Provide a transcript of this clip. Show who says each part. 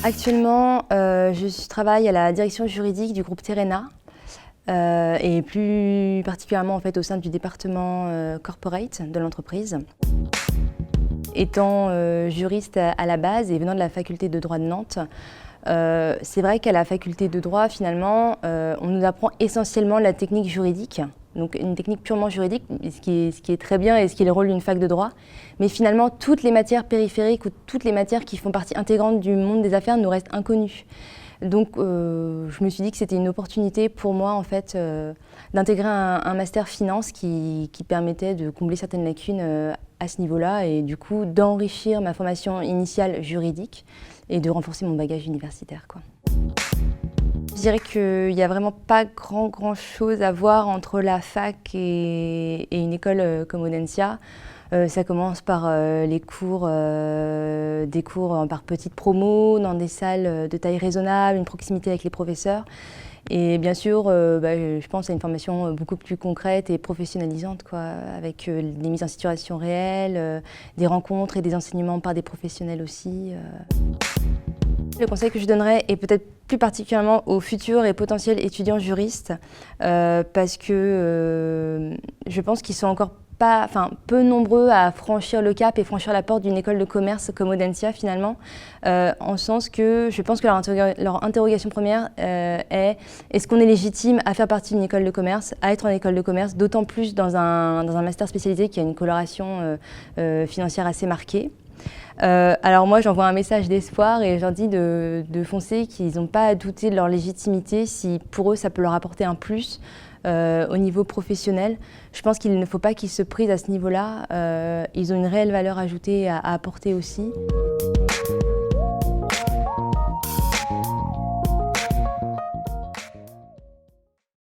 Speaker 1: Actuellement, je travaille à la direction juridique du groupe Terena et plus particulièrement en fait, au sein du département corporate de l'entreprise. Étant juriste à la base et venant de la faculté de droit de Nantes, c'est vrai qu'à la faculté de droit, finalement, on nous apprend essentiellement la technique juridique, donc une technique purement juridique, ce qui est très bien et ce qui est le rôle d'une fac de droit. Mais finalement, toutes les matières périphériques ou toutes les matières qui font partie intégrante du monde des affaires nous restent inconnues. Donc, je me suis dit que c'était une opportunité pour moi, en fait, d'intégrer un master finance qui permettait de combler certaines lacunes à ce niveau-là et du coup d'enrichir ma formation initiale juridique et de renforcer mon bagage universitaire, quoi. Je dirais qu'il n'y a vraiment pas grand chose à voir entre la fac et une école comme Audencia. Ça commence par les cours, des cours par petites promos, dans des salles de taille raisonnable, une proximité avec les professeurs. Et bien sûr, je pense à une formation beaucoup plus concrète et professionnalisante, quoi, avec des mises en situation réelles, des rencontres et des enseignements par des professionnels aussi. Le conseil que je donnerais, et peut-être plus particulièrement aux futurs et potentiels étudiants juristes, parce que je pense qu'ils sont encore peu nombreux à franchir le cap et franchir la porte d'une école de commerce comme Audencia finalement, en sens que je pense que leur interrogation première est est-ce qu'on est légitime à faire partie d'une école de commerce, à être en école de commerce, d'autant plus dans un master spécialisé qui a une coloration financière assez marquée. Alors moi j'envoie un message d'espoir et je leur dis de foncer, qu'ils n'ont pas à douter de leur légitimité si pour eux ça peut leur apporter un plus au niveau professionnel. Je pense qu'il ne faut pas qu'ils se prisent à ce niveau-là. Ils ont une réelle valeur ajoutée à apporter aussi.